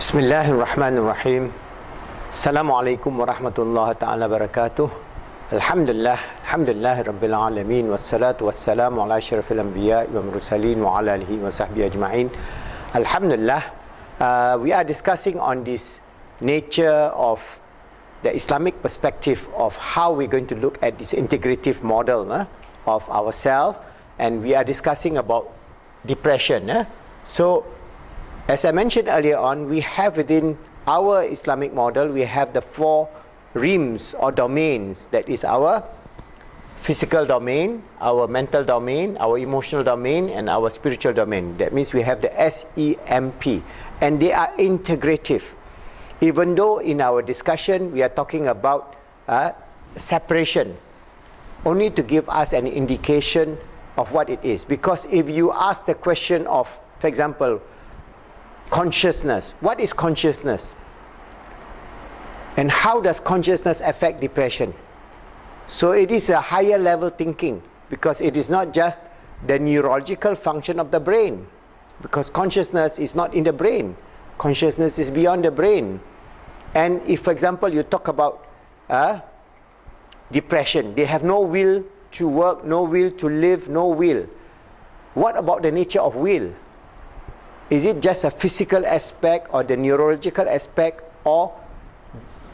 Bismillahirrahmanirrahim. Assalamualaikum warahmatullahi ta'ala wabarakatuh. Alhamdulillah Rabbil Alamin. Wassalatu wassalamu ala asyrafil anbiya wa mursalin wa ala alihi wa sahbihi ajma'in. Alhamdulillah, we are discussing on this nature of the Islamic perspective of how we're going to look at this integrative model of ourselves, and we are discussing about depression. So, as I mentioned earlier on, we have within our Islamic model, we have the four realms or domains. That is our physical domain, our mental domain, our emotional domain, and our spiritual domain. That means we have the SEMP, and they are integrative. Even though in our discussion we are talking about separation, only to give us an indication of what it is. Because if you ask the question of, for example, consciousness, what is consciousness? And how does consciousness affect depression? So it is a higher level thinking, because it is not just the neurological function of the brain, because consciousness is not in the brain. Consciousness is beyond the brain. And if, for example, you talk about depression, they have no will to work, no will to live, no will. What about the nature of will? Is it just a physical aspect or the neurological aspect, or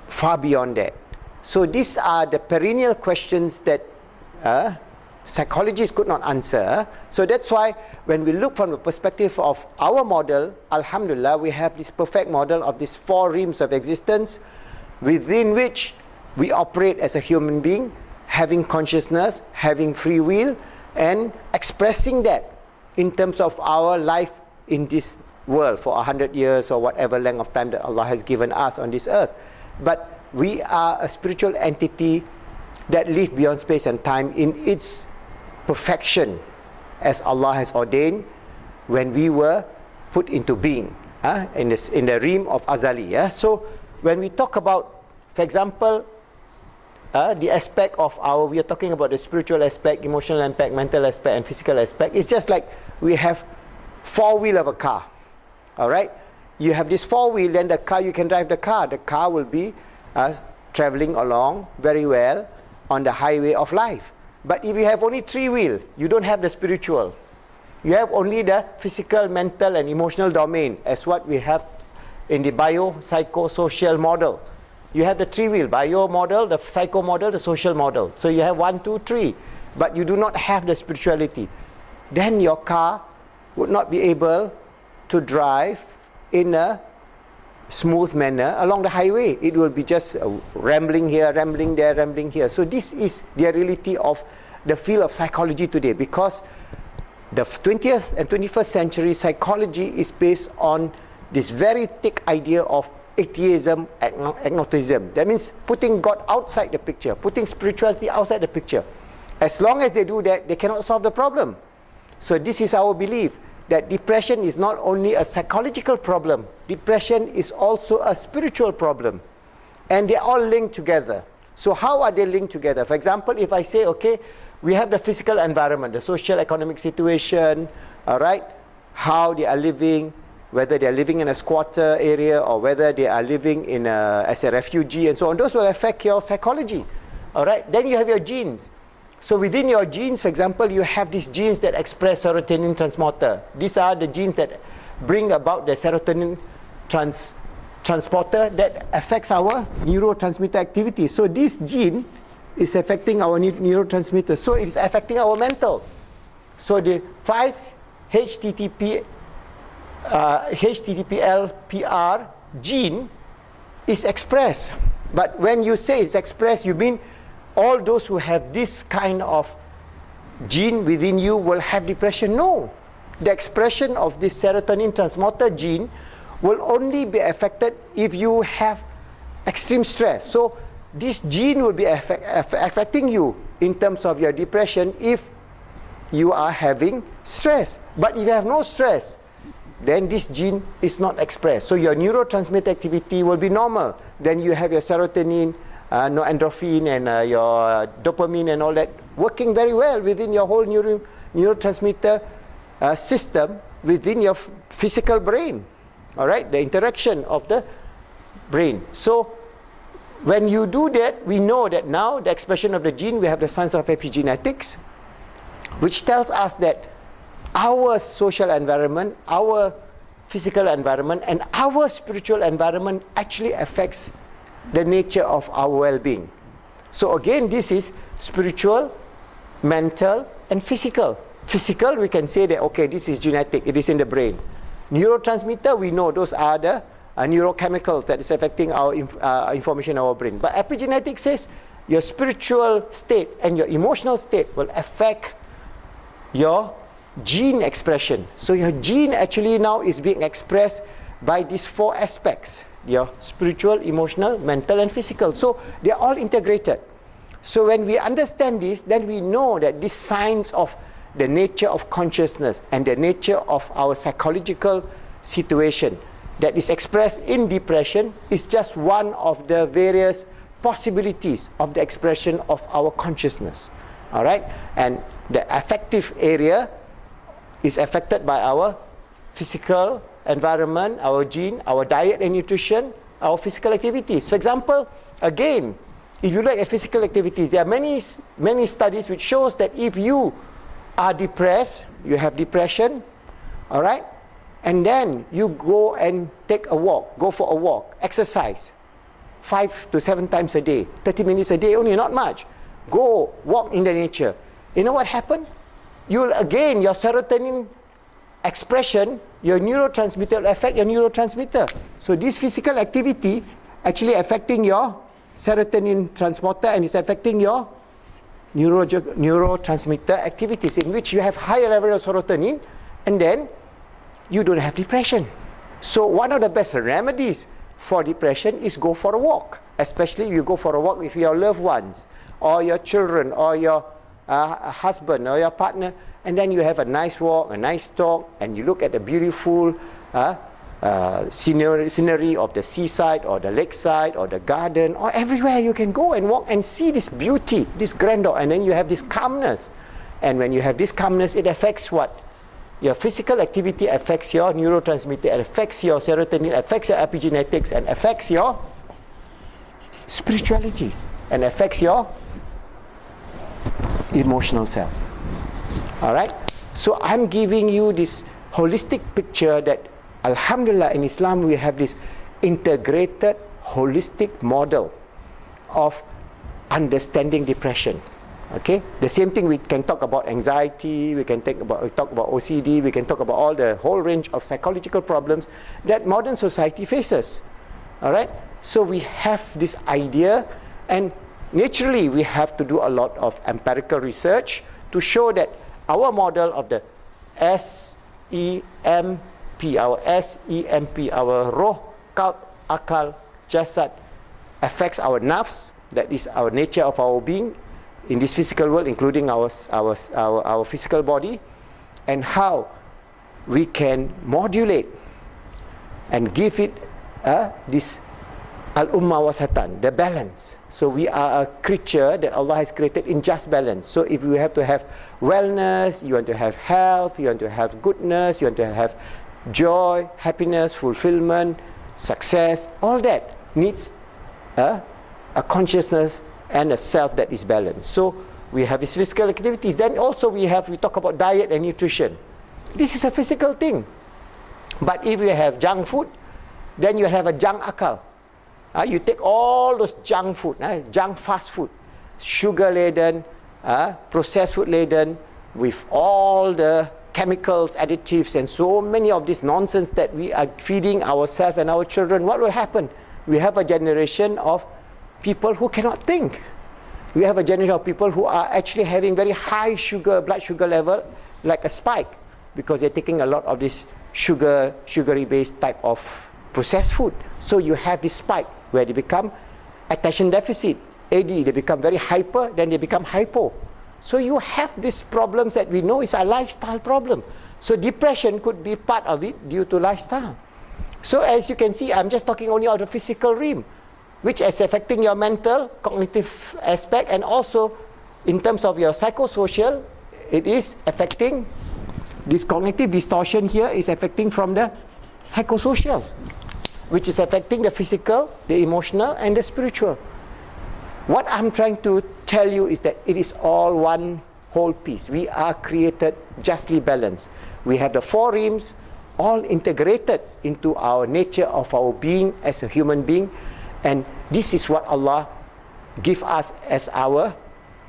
far beyond that? So these are the perennial questions that psychologists could not answer. So that's why when we look from the perspective of our model, Alhamdulillah, we have this perfect model of these four realms of existence within which we operate as a human being, having consciousness, having free will, and expressing that in terms of our life in this world for 100 years or whatever length of time that Allah has given us on this earth. But we are a spiritual entity that lives beyond space and time in its perfection, as Allah has ordained when we were put into being in the realm of Azali. So when we talk about, for example, the aspect of we are talking about the spiritual aspect, emotional aspect, mental aspect, and physical aspect. It's just like we have four wheel of a car. All right, you have this four wheel, then the car, you can drive the car. The car will be traveling along very well on the highway of life. But if you have only three wheel, you don't have the spiritual. You have only the physical, mental, and emotional domain, as what we have in the bio-psycho-social model. You have the three wheel, bio model, the psycho model, the social model. So you have 1, 2, 3, but you do not have the spirituality. Then your car would not be able to drive in a smooth manner along the highway. It will be just rambling here, rambling there, rambling here. So this is the reality of the field of psychology today, because the 20th and 21st century psychology is based on this very thick idea of atheism, agnosticism. That means putting God outside the picture, putting spirituality outside the picture. As long as they do that, they cannot solve the problem. So this is our belief, that depression is not only a psychological problem, depression is also a spiritual problem. And they are all linked together. So how are they linked together? For example, if I say, okay, we have the physical environment, the social economic situation, all right, how they are living, whether they are living in a squatter area or whether they are living in as a refugee and so on, those will affect your psychology. All right, then you have your genes. So within your genes, for example, you have these genes that express serotonin transporter. These are the genes that bring about the serotonin transporter that affects our neurotransmitter activity. So this gene is affecting our neurotransmitter. So it is affecting our mental. So the 5 HTTPL-PR gene is expressed. But when you say it's expressed, you mean all those who have this kind of gene within you will have depression? No. The expression of this serotonin transporter gene will only be affected if you have extreme stress. So this gene will be affecting you in terms of your depression if you are having stress. But if you have no stress, then this gene is not expressed. So your neurotransmitter activity will be normal. Then you have your serotonin, no endorphin, and your dopamine and all that working very well within your whole neurotransmitter system within your physical brain. All right, the interaction of the brain. So when you do that, we know that now the expression of the gene, we have the science of epigenetics, which tells us that our social environment, our physical environment, and our spiritual environment actually affects the nature of our well-being. So again, this is spiritual, mental, and physical. Physical, we can say that, okay, this is genetic, it is in the brain. Neurotransmitter, we know those are the neurochemicals that is affecting our information in our brain. But epigenetics says your spiritual state and your emotional state will affect your gene expression. So your gene actually now is being expressed by these 4 aspects: your spiritual, emotional, mental, and physical. So they are all integrated. So when we understand this, then we know that this science of the nature of consciousness and the nature of our psychological situation that is expressed in depression is just one of the various possibilities of the expression of our consciousness. All right? And the affective area is affected by our physical environment, our gene, our diet and nutrition, our physical activities. For example, again, if you look at physical activities, there are many studies which shows that if you are depressed, you have depression, all right, and then you go and take a walk, go for a walk, exercise 5 to 7 times a day, 30 minutes a day only, not much. Go walk in the nature. You know what happened? You'll again, your serotonin expression, your neurotransmitter will affect your neurotransmitter. So this physical activity actually affecting your serotonin transporter and is affecting your neurotransmitter activities, in which you have higher level of serotonin, and then you don't have depression. So one of the best remedies for depression is go for a walk, especially if you go for a walk with your loved ones or your children or your husband or your partner, and then you have a nice walk, a nice talk, and you look at the beautiful scenery of the seaside or the lakeside or the garden or everywhere you can go and walk and see this beauty, this grandeur, and then you have this calmness. And when you have this calmness, it affects what? Your physical activity affects your neurotransmitter, it affects your serotonin, affects your epigenetics, and affects your spirituality, and affects your emotional self. All right? So I'm giving you this holistic picture that Alhamdulillah, in Islam we have this integrated, holistic model of understanding depression. Okay? The same thing, we can talk about anxiety, we can talk about OCD, we can talk about all the whole range of psychological problems that modern society faces. All right? So we have this idea, and naturally we have to do a lot of empirical research to show that our model of the SEMP, our SEMP, our roh, qalb, akal, jasad, affects our nafs, that is our nature of our being in this physical world, including our physical body, and how we can modulate and give it this al-ummah wasatan, the balance. So we are a creature that Allah has created in just balance. So if you have to have wellness, you want to have health, you want to have goodness, you want to have joy, happiness, fulfillment, success, all that needs a consciousness and a self that is balanced. So we have these physical activities. Then also we talk about diet and nutrition. This is a physical thing. But if you have junk food, then you have a junk akal. You take all those junk food, junk fast food, sugar-laden, processed food-laden, with all the chemicals, additives, and so many of this nonsense that we are feeding ourselves and our children. What will happen? We have a generation of people who cannot think. We have a generation of people who are actually having very high blood sugar level, like a spike, because they're taking a lot of this sugary-based type of processed food. So you have this spike where they become attention deficit, AD, they become very hyper, then they become hypo. So you have these problems that we know is a lifestyle problem. So depression could be part of it due to lifestyle. So as you can see, I'm just talking only of the physical realm, which is affecting your mental, cognitive aspect, and also in terms of your psychosocial, it is affecting this cognitive distortion here is affecting from the psychosocial, which is affecting the physical, the emotional, and the spiritual. What I'm trying to tell you is that it is all one whole piece. We are created justly balanced. We have the 4 realms all integrated into our nature of our being as a human being, and this is what Allah give us as our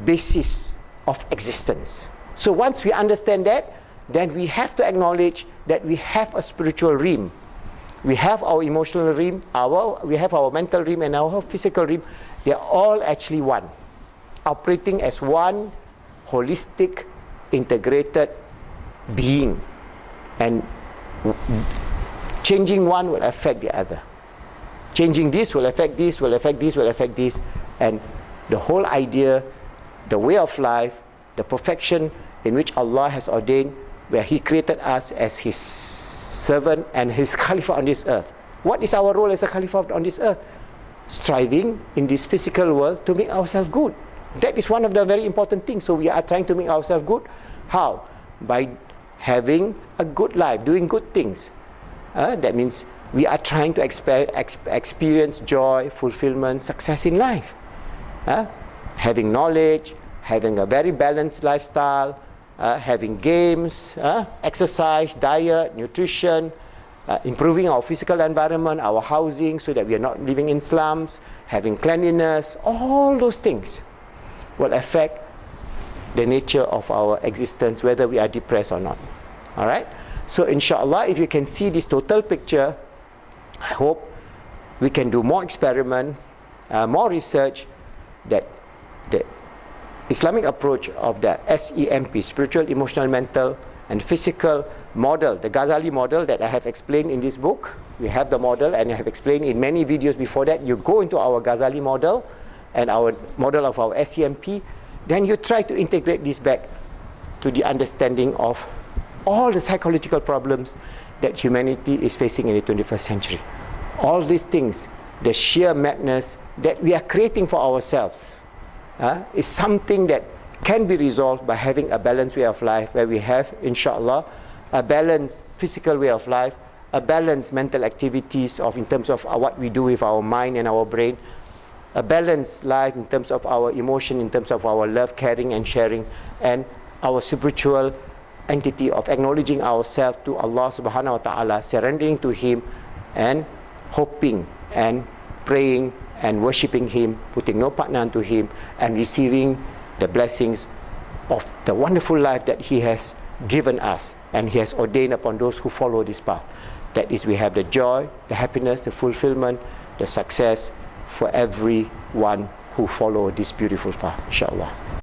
basis of existence. So once we understand that, then we have to acknowledge that we have a spiritual realm. We have our emotional realm, we have our mental realm, and our physical realm. They are all actually one, operating as one holistic, integrated being. And changing one will affect the other. Changing this will affect this, will affect this, will affect this. And the whole idea, the way of life, the perfection in which Allah has ordained, where He created us as His servant and His Khalifa on this earth. What is our role as a Khalifa on this earth? Striving in this physical world to make ourselves good. That is one of the very important things. So we are trying to make ourselves good. How? By having a good life, doing good things. That means we are trying to experience joy, fulfillment, success in life. Having knowledge, having a very balanced lifestyle, having games, exercise, diet, nutrition, improving our physical environment, our housing, so that we are not living in slums, having cleanliness. All those things will affect the nature of our existence, whether we are depressed or not. All right? So inshallah, if you can see this total picture, I hope we can do more experiment, more research, that the Islamic approach of the SEMP, spiritual, emotional, mental, and physical model, the Ghazali model that I have explained in this book. We have the model, and I have explained in many videos before that. You go into our Ghazali model and our model of our SEMP, then you try to integrate this back to the understanding of all the psychological problems that humanity is facing in the 21st century. All these things, the sheer madness that we are creating for ourselves, is something that can be resolved by having a balanced way of life, where we have, inshallah, a balanced physical way of life, a balanced mental activities in terms of what we do with our mind and our brain, a balanced life in terms of our emotion, in terms of our love, caring and sharing, and our spiritual entity of acknowledging ourselves to Allah subhanahu wa ta'ala, surrendering to Him, and hoping and praying and worshipping Him, putting no partner unto Him, and receiving the blessings of the wonderful life that He has given us and He has ordained upon those who follow this path. That is, we have the joy, the happiness, the fulfillment, the success for everyone who follow this beautiful path, inshallah.